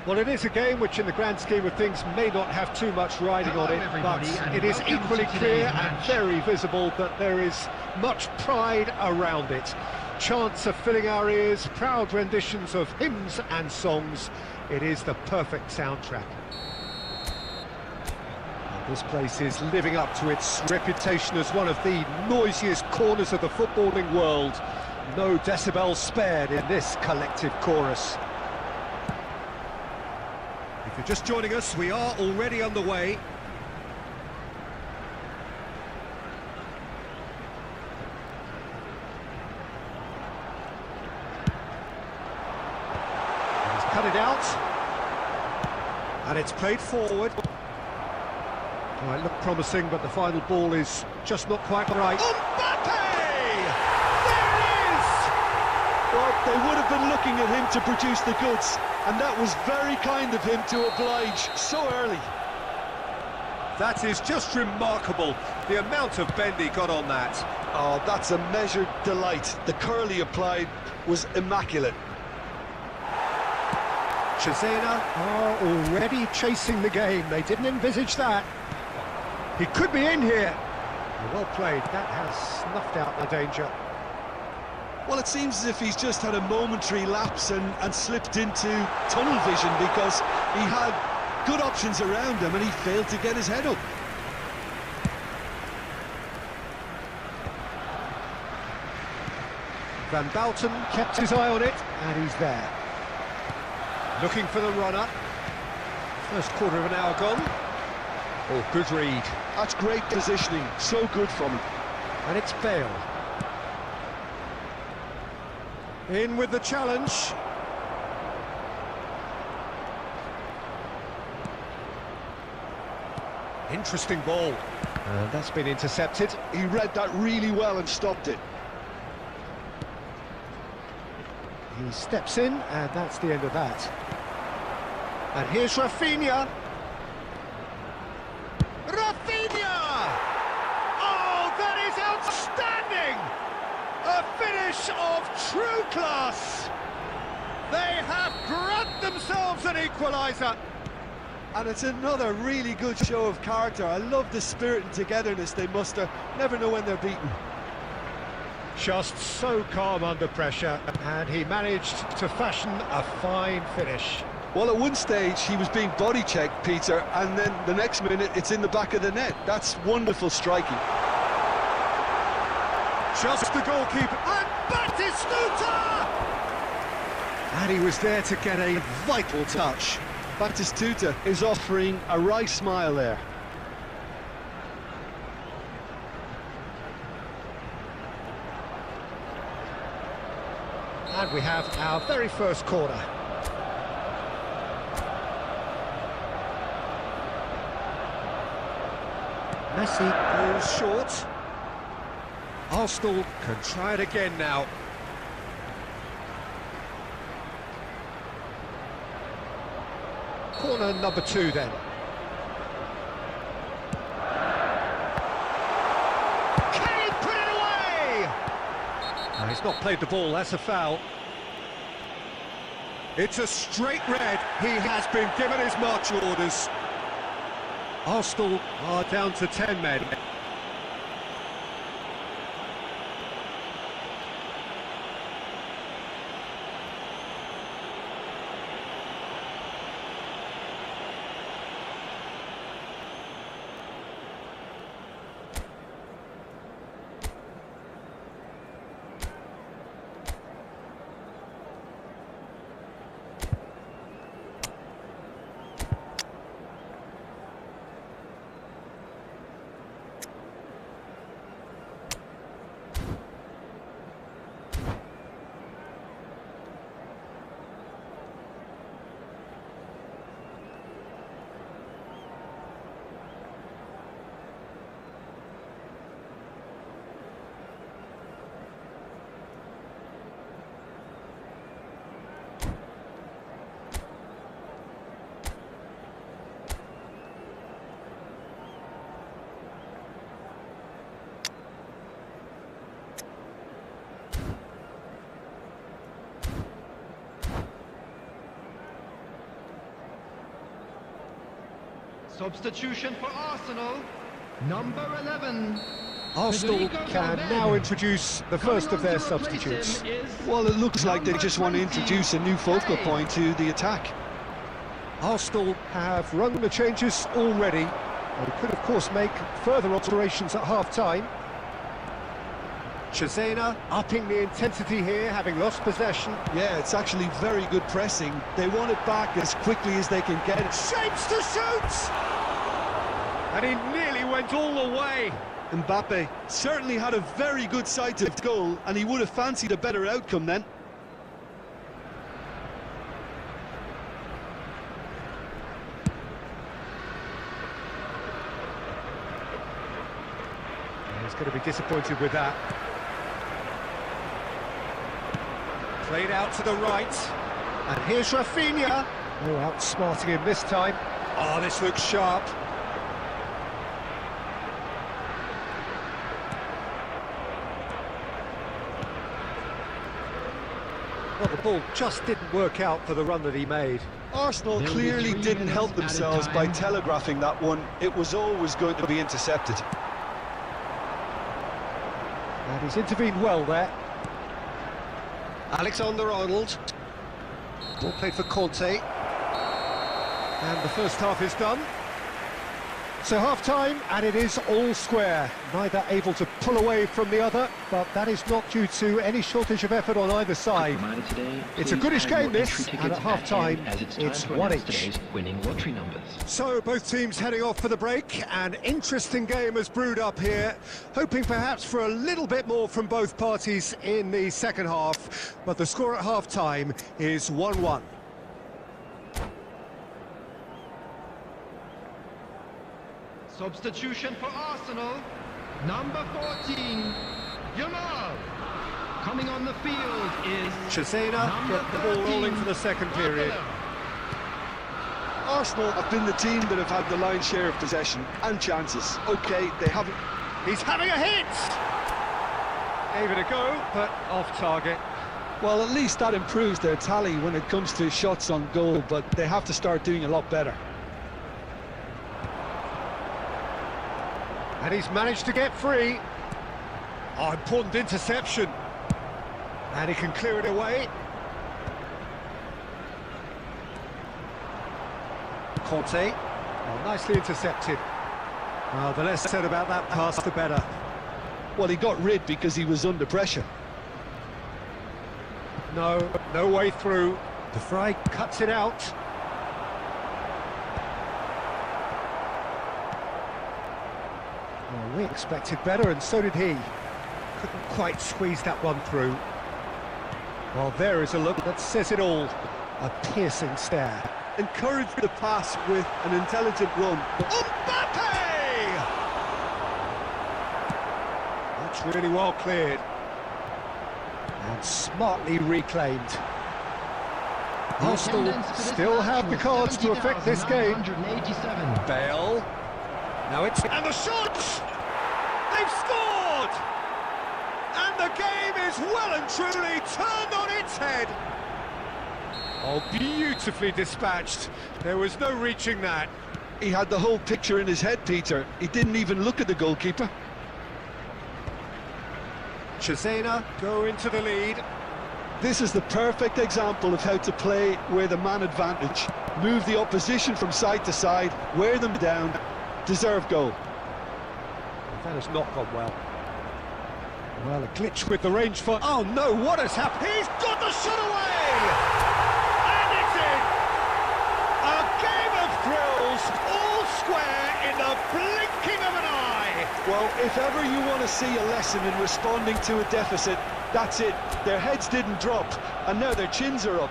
Well, it is a game which, in the grand scheme of things, may not have too much riding on it, but it is equally clear and very visible that there is much pride around it. Chants are filling our ears, proud renditions of hymns and songs. It is the perfect soundtrack. And this place is living up to its reputation as one of the noisiest corners of the footballing world. No decibels spared in this collective chorus. If you're just joining us, we are already underway. He's cut it out. And it's played forward. Might look promising, but the final ball is just not quite right. Well, they would have been looking at him to produce the goods, and that was very kind of him to oblige so early. That is just remarkable, the amount of bend he got on that. Oh, that's a measured delight. The curl he applied was immaculate. Cesena are already chasing the game. They didn't envisage that. He could be in here. Well played. That has snuffed out the danger. Well, it seems as if he's just had a momentary lapse and slipped into tunnel vision, because he had good options around him and he failed to get his head up. Van Bouten kept his eye on it, and he's there. Looking for the runner. First quarter of an hour gone. Oh, good read. That's great positioning, so good from him. And it's Bale. In with the challenge. Interesting ball. And that's been intercepted. He read that really well and stopped it. He steps in, and that's the end of that. And here's Rafinha. Rafinha! Oh, that is outstanding! A finish of true class. They have grabbed themselves an equaliser. And it's another really good show of character. I love the spirit and togetherness they muster. Never know when they're beaten. Just so calm under pressure, and he managed to fashion a fine finish. Well, at one stage he was being body checked, Peter, and then the next minute it's in the back of the net. That's wonderful striking. Just the goalkeeper, and Batistuta! And he was there to get a vital touch. Batistuta is offering a wry smile there. And we have our very first corner. Messi goes short. Arsenal can try it again now. Corner number 2 then. Can he put it away? No, he's not played the ball, that's a foul. It's a straight red. He has been given his marching orders. Arsenal are down to 10 men. Substitution for Arsenal, number 11. Arsenal can now introduce the first of their substitutes. Well, it looks like they just want to introduce a new focal point to the attack. Arsenal have run the changes already. They could, of course, make further alterations at half-time. Cesena upping the intensity here, having lost possession. Yeah, it's actually very good pressing. They want it back as quickly as they can get it. Shapes to shoot! And he nearly went all the way. Mbappe certainly had a very good sight of goal, and he would have fancied a better outcome then. He's going to be disappointed with that. Played out to the right. And here's Rafinha. Oh, outsmarting him this time. Oh, this looks sharp. Well, the ball just didn't work out for the run that he made. Arsenal clearly didn't help themselves by telegraphing that one. It was always going to be intercepted. And he's intervened well there. Alexander-Arnold. Ball played for Conte. And the first half is done. So half-time, and it is all square. Neither able to pull away from the other, but that is not due to any shortage of effort on either side. It's a goodish game, this, and at half-time, it's one each. Winning lottery numbers. So both teams heading off for the break. An interesting game has brewed up here, hoping perhaps for a little bit more from both parties in the second half, but the score at half-time is 1-1. Substitution for Arsenal, number 14, Yamal. Coming on the field is Cesena get the ball rolling for the second period. Arsenal have been the team that have had the lion's share of possession and chances. OK, they haven't... He's having a hit! Gave it a go, but off target. Well, at least that improves their tally when it comes to shots on goal, but they have to start doing a lot better. And he's managed to get free. Oh, important interception. And he can clear it away. Conte. Oh, nicely intercepted. Well, the less said about that pass, the better. Well, he got rid because he was under pressure. No way through. De Vrij cuts it out. Well, we expected better, and so did he. Couldn't quite squeeze that one through. Well, there is a look that says it all. A piercing stare. Encourage the pass with an intelligent run. Mbappe! That's really well cleared. And smartly reclaimed. Arsenal still have the cards to affect this game. Bale. Now it's... And the shot! They've scored! And the game is well and truly turned on its head. Oh, beautifully dispatched. There was no reaching that. He had the whole picture in his head, Peter. He didn't even look at the goalkeeper. Cesena go into the lead. This is the perfect example of how to play with a man advantage. Move the opposition from side to side, wear them down, deserve goal. That has not gone well. Well, a glitch with the range for... Oh no, what has happened? He's got the shot away! And it's in! A game of thrills, all square in the blinking of an eye! Well, if ever you want to see a lesson in responding to a deficit, that's it. Their heads didn't drop, and now their chins are up.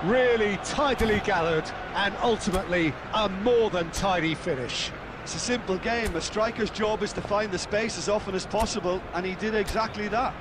Really tidily gathered, and ultimately a more than tidy finish. It's a simple game. A striker's job is to find the space as often as possible, and he did exactly that.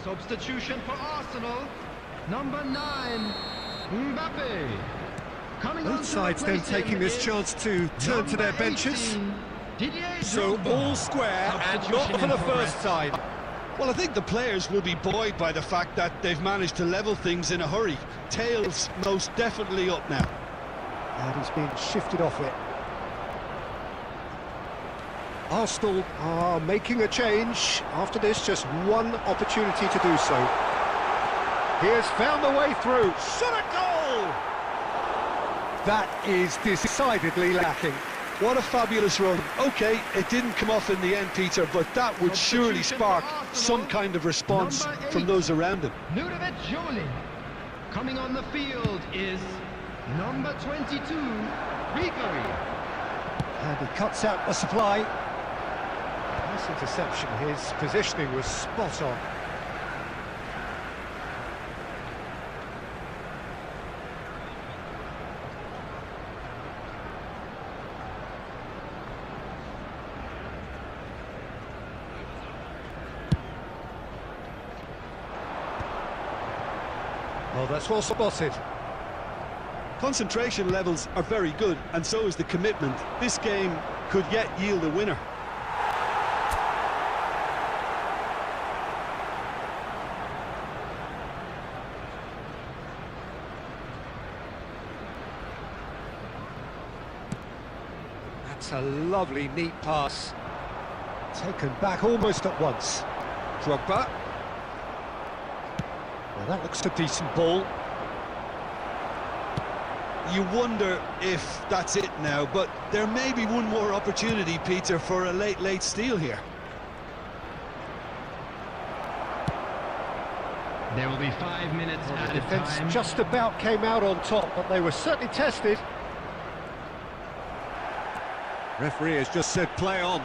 Substitution for Arsenal, number 9, Mbappe. Both sides then taking this chance to turn to their benches. So all square, and not for the first time. Well, I think the players will be buoyed by the fact that they've managed to level things in a hurry. Tails most definitely up now. And he's been shifted off it. Arsenal are making a change. After this, just one opportunity to do so. He has found the way through. Shot a goal! That is decidedly lacking. What a fabulous run. OK, it didn't come off in the end, Peter, but that would surely spark some kind of response from those around him. Coming on the field is number 22, Ribery. And he cuts out the supply. Nice interception. His positioning was spot on. Well, that's well spotted. Concentration levels are very good, and so is the commitment. This game could yet yield a winner. That's a lovely, neat pass. Taken back almost at once. Drogba. Well, that looks a decent ball. You wonder if that's it now, but there may be one more opportunity, Peter, for a late steal here. There will be 5 minutes Well, the added defence time. just about came out on top, but they were certainly tested. Referee has just said play on.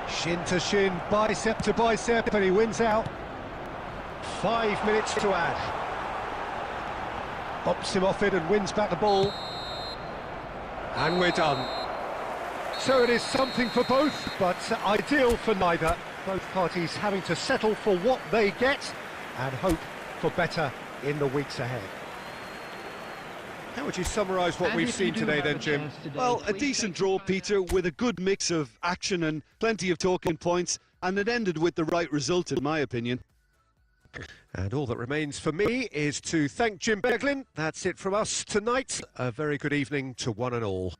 Shin to shin, bicep to bicep, and he wins out. 5 minutes to add. Bops him off it and wins back the ball. And we're done. So it is something for both, but ideal for neither. Both parties having to settle for what they get and hope for better in the weeks ahead. How would you summarise what we've seen today then, Jim? Well, a decent draw, Peter, with a good mix of action and plenty of talking points, and it ended with the right result, in my opinion. And all that remains for me is to thank Jim Beglin. That's it from us tonight. A very good evening to one and all.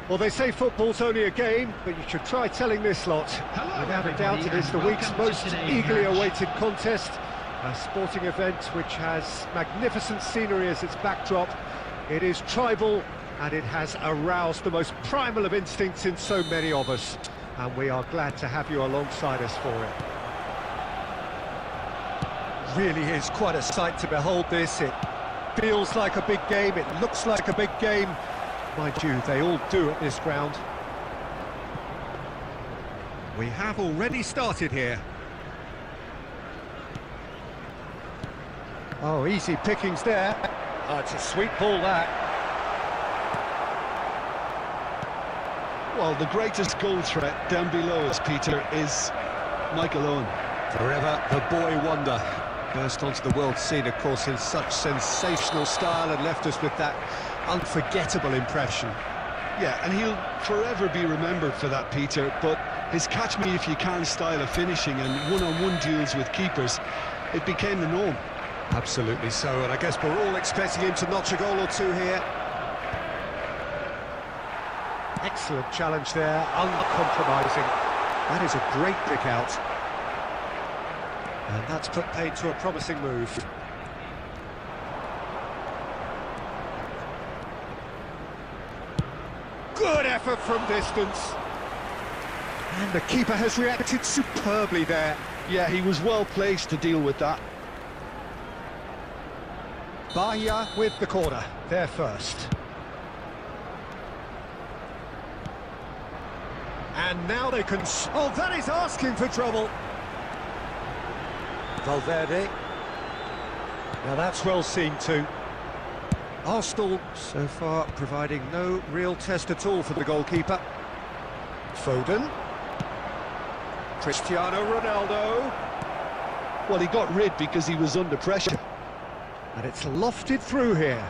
Well, they say football's only a game, but you should try telling this lot. Without a doubt, it is the week's most eagerly awaited contest. A sporting event which has magnificent scenery as its backdrop. It is tribal, and it has aroused the most primal of instincts in so many of us. And we are glad to have you alongside us for it. Really is quite a sight to behold this. It feels like a big game, it looks like a big game. Mind you, they all do at this ground. We have already started here. Oh, easy pickings there. Oh, it's a sweet ball, that. Well, the greatest goal threat down below us, Peter, is Michael Owen. Forever the boy wonder. Burst onto the world scene, of course, in such sensational style and left us with that unforgettable impression. Yeah, and he'll forever be remembered for that, Peter, but his catch-me-if-you-can style of finishing and one-on-one duels with keepers, it became the norm. Absolutely so, and I guess we're all expecting him to notch a goal or two here. Excellent challenge there, uncompromising. That is a great pick out. And that's put paid to a promising move. Good effort from distance. And the keeper has reacted superbly there. Yeah, he was well placed to deal with that. Bahia with the corner, there first. And now they can... Oh, that is asking for trouble. Valverde. Now that's well seen too. Arsenal so far providing no real test at all for the goalkeeper. Foden. Cristiano Ronaldo. Well, he got rid because he was under pressure. And it's lofted through here.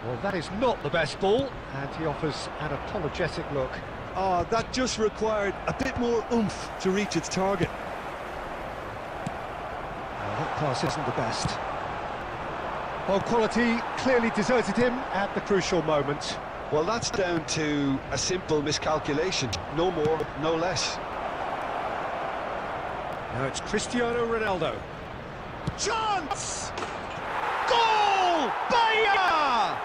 Well, that is not the best ball, and he offers an apologetic look. Oh, that just required a bit more oomph to reach its target. Well, that pass isn't the best. Well, quality clearly deserted him at the crucial moment. Well, that's down to a simple miscalculation. No more, no less. Now it's Cristiano Ronaldo. Chance! Goal! Bahia!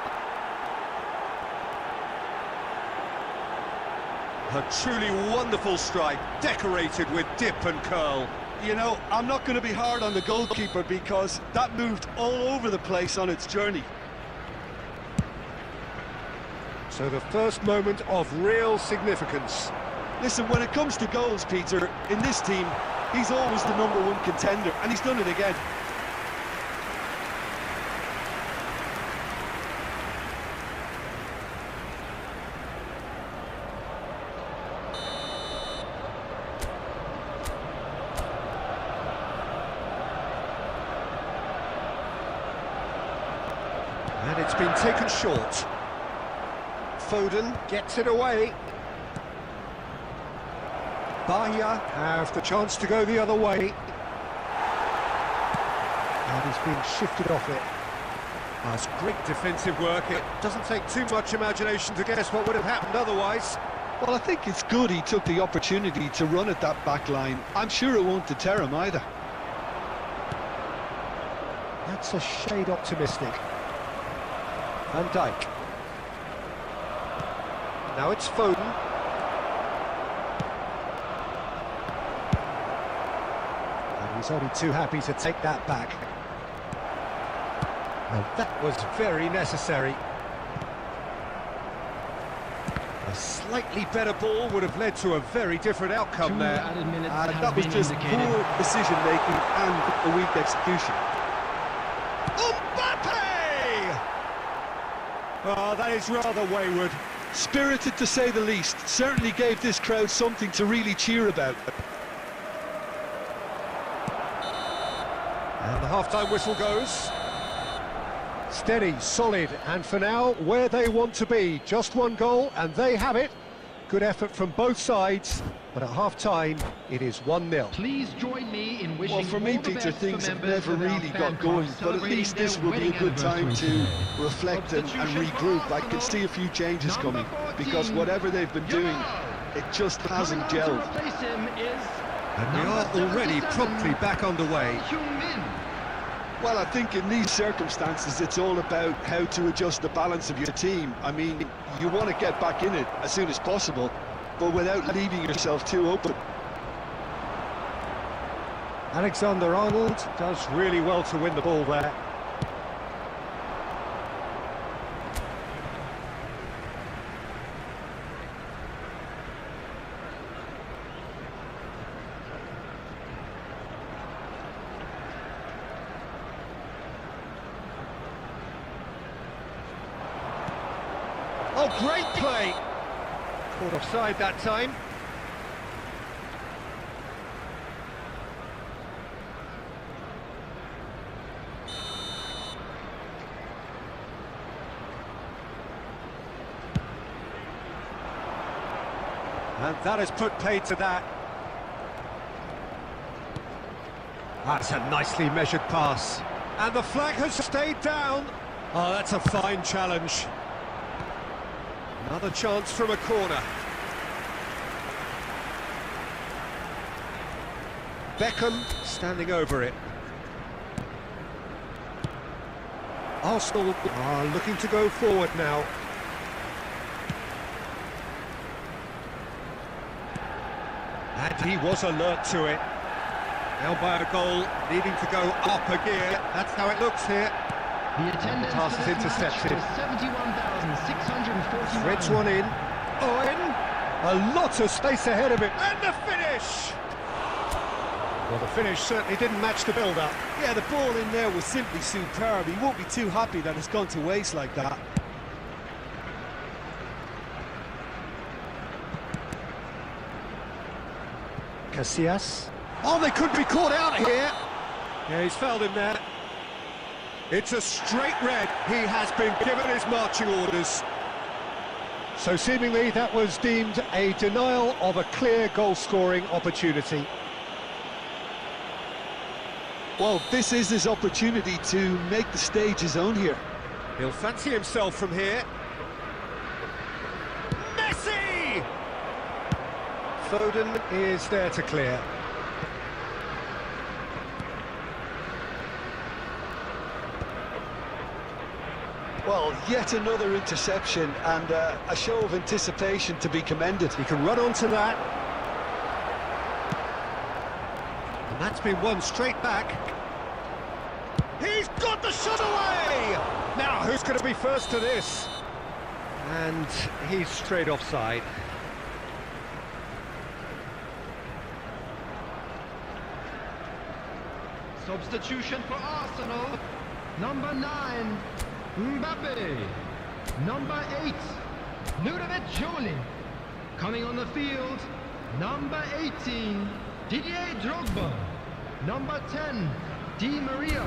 A truly wonderful strike, decorated with dip and curl. You know, I'm not going to be hard on the goalkeeper because that moved all over the place on its journey. So the first moment of real significance. Listen, when it comes to goals, Peter, in this team, he's always the #1 contender, and he's done it again. And it's been taken short. Foden gets it away. Bahia have the chance to go the other way. And he's been shifted off it. That's great defensive work. It doesn't take too much imagination to guess what would have happened otherwise. Well, I think it's good he took the opportunity to run at that back line. I'm sure it won't deter him either. That's a shade optimistic. Van Dijk. Now it's Foden. And he's only too happy to take that back. And that was very necessary. A slightly better ball would have led to a very different outcome there. That was just poor decision-making and a weak execution. Oh, that is rather wayward. Spirited to say the least. Certainly gave this crowd something to really cheer about. And the half-time whistle goes. Steady, solid, and for now, where they want to be. Just one goal, and they have it. Good effort from both sides, but at half-time, it is 1-0. Please join me in wishing Well, for me, all the Peter, best things for have members never of our really fan got going, club but at least celebrating this their will be a wedding good time anniversary to today. reflect and Substitution for regroup. I can Arsenal, see a few changes number coming, because 14, whatever they've been doing, Yamal. it just hasn't Coming on to gelled. replace him is And we number are already 77, promptly back underway. Heung-min. Well, I think in these circumstances, it's all about how to adjust the balance of your team. I mean, you want to get back in it as soon as possible, but without leaving yourself too open. Alexander-Arnold does really well to win the ball there. Oh, great play! Caught offside that time. And that has put paid to that. That's a nicely measured pass. And the flag has stayed down. Oh, that's a fine challenge. Another chance from a corner. Beckham standing over it. Arsenal are looking to go forward now. And he was alert to it. Now by a goal, needing to go up a gear. That's how it looks here. The attendance Pass for is this intercepted. match was 71,641. Threads one in. Owen! A lot of space ahead of him. And the finish! Well, the finish certainly didn't match the build-up. Yeah, the ball in there was simply superb. He won't be too happy that it's gone to waste like that. Casillas. Oh, they could be caught out here. Yeah, he's fouled him there. It's a straight red. He has been given his marching orders. So seemingly that was deemed a denial of a clear goal-scoring opportunity. Well, this is his opportunity to make the stage his own here. He'll fancy himself from here. Messi! Foden is there to clear. Well, yet another interception and a show of anticipation to be commended. He can run onto that. And that's been won straight back. He's got the shot away! Now, who's going to be first to this? And he's straight offside. Substitution for Arsenal. Number 9, Mbappe. Number 8, Ludovic Jolie. Coming on the field, number 18, Didier Drogba. Number 10, Di Maria.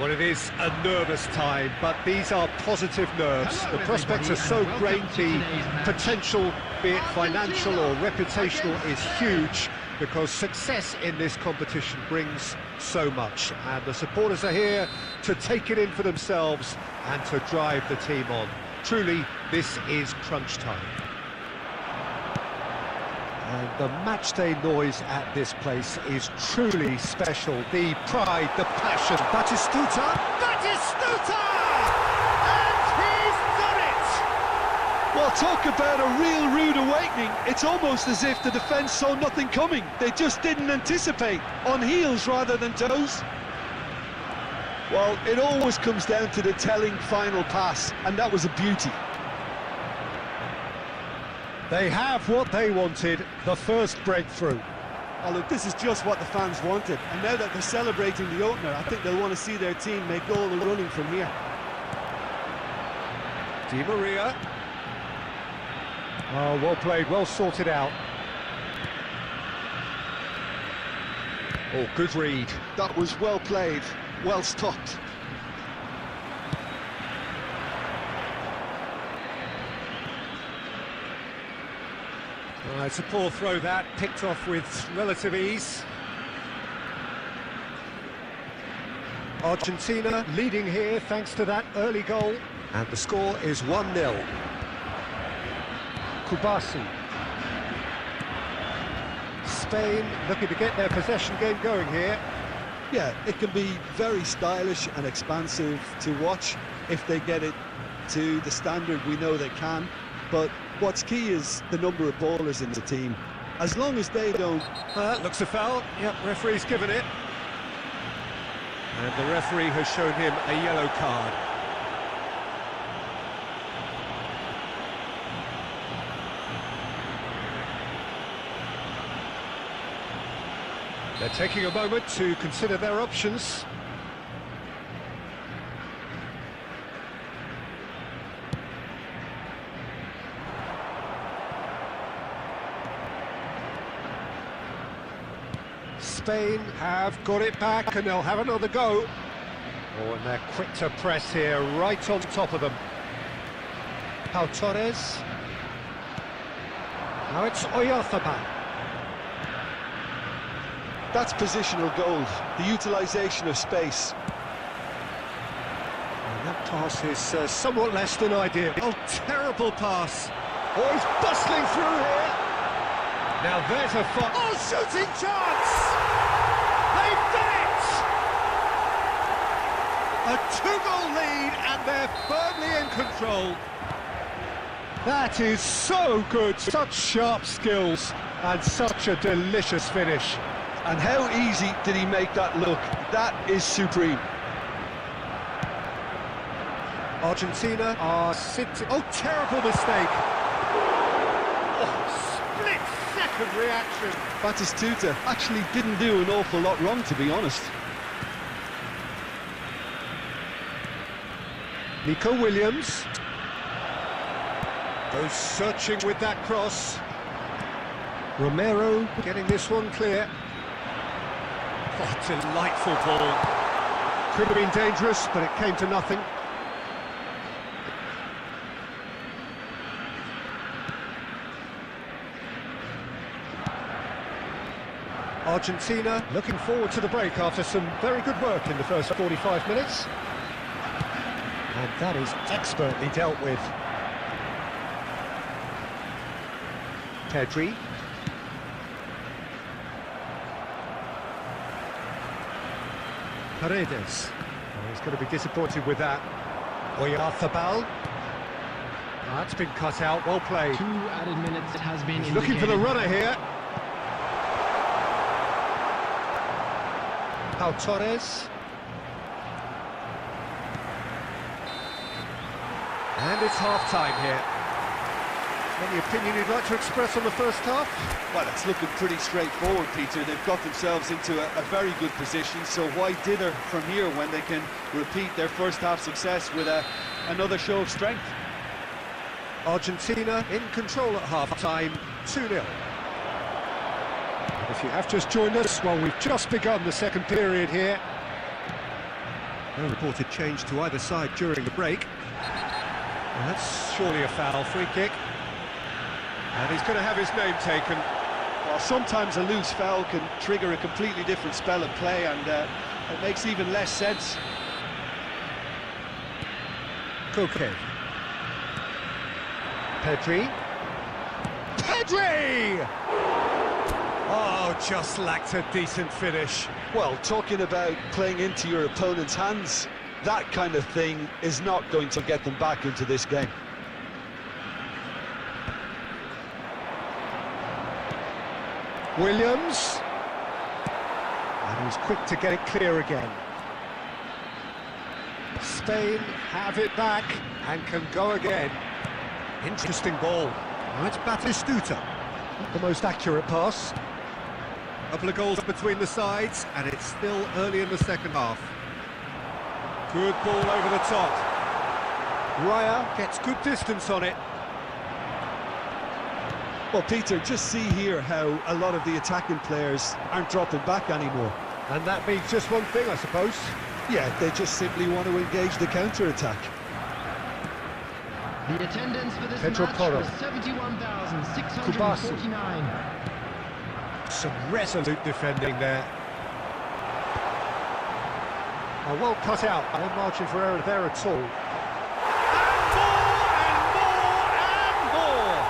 Well, it is a nervous time, but these are positive nerves. Hello, The prospects are everybody, so and great, welcome to the today's match. potential, be it financial or Argentina reputational, is against huge, because success in this competition brings so much. And the supporters are here to take it in for themselves and to drive the team on. Truly, this is crunch time. And the matchday noise at this place is truly special. The pride, the passion. Batistuta! Batistuta! And he's done it! Well, talk about a real rude awakening. It's almost as if the defence saw nothing coming. They just didn't anticipate, on heels rather than toes. Well, it always comes down to the telling final pass, and that was a beauty. They have what they wanted, the first breakthrough. Oh, look, this is just what the fans wanted, and now that they're celebrating the opener, I think they'll want to see their team make all the running from here. Di Maria. Oh, well played, well sorted out. Oh, good read. That was well played, well stopped. It's a poor throw that, picked off with relative ease. Argentina leading here thanks to that early goal. And the score is 1-0. Kubasi. Spain looking to get their possession game going here. Yeah, it can be very stylish and expansive to watch if they get it to the standard we know they can. But what's key is the number of ballers in the team. As long as they don't... Looks a foul. Yep, referee's given it. And the referee has shown him a yellow card. They're taking a moment to consider their options. Spain have got it back and they'll have another go. Oh, and they're quick to press here, right on top of them. Pau Torres. Now it's Oyarzabal. That's positional gold, the utilisation of space. And that pass is somewhat less than ideal. Oh, terrible pass. Oh, he's bustling through here. Now there's a shooting chance! They've done it! A two-goal lead and they're firmly in control. That is so good, such sharp skills and such a delicious finish. And how easy did he make that look? That is supreme. Argentina are sitting... Oh, terrible mistake! Split-second reaction. Batistuta actually didn't do an awful lot wrong, to be honest. Nico Williams goes searching with that cross. Romero getting this one clear. Oh, delightful ball. Could have been dangerous, but it came to nothing. Argentina looking forward to the break after some very good work in the first 45 minutes. And that is expertly dealt with. Pedri. Paredes. Oh, he's going to be disappointed with that. Oyarzabal. That's been cut out, well played. 2 added minutes it has been He's looking for the runner here. Pau Torres. And it's half-time here. Any opinion you'd like to express on the first half? Well, it's looking pretty straightforward, Peter. They've got themselves into a very good position, so why dither from here when they can repeat their first half success with another show of strength? Argentina in control at half-time, 2-0. If you have just joined us, well, we've just begun the second period here. No reported change to either side during the break. Well, that's surely a foul. Free kick. And he's going to have his name taken. Well, sometimes a loose foul can trigger a completely different spell of play, and it makes even less sense. Koke. Pedri. Pedri! Oh, just lacked a decent finish. Well, talking about playing into your opponent's hands, that kind of thing is not going to get them back into this game. Williams. And he's quick to get it clear again. Spain have it back and can go again. Interesting ball. Now it's Batistuta. Not the most accurate pass. A couple of goals between the sides, and it's still early in the second half. Good ball over the top. Raya gets good distance on it. Well, Peter, just see here how a lot of the attacking players aren't dropping back anymore. And that means just one thing, I suppose. Yeah, they just simply want to engage the counter-attack. The attendance for this Pedro match Porro. was 71,649. Some resolute defending there. A well cut out, no margin for error there at all. And more!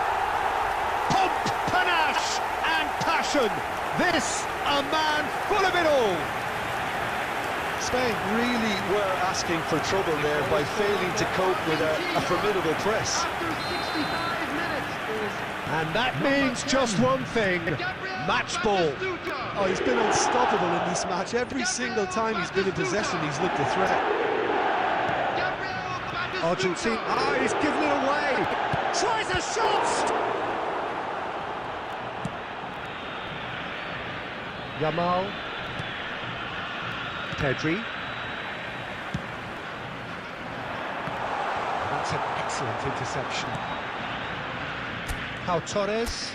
Pomp, panache and passion. This, a man full of it all. Spain really were asking for trouble there by failing to cope with a formidable press. After 65 minutes. And that means just one thing, match ball. Oh, he's been unstoppable in this match. Every single time he's been in possession, he's looked a threat. Argentina, he's given it away. Tries a shot. Yamal. Pedri. That's an excellent interception. Pau Torres.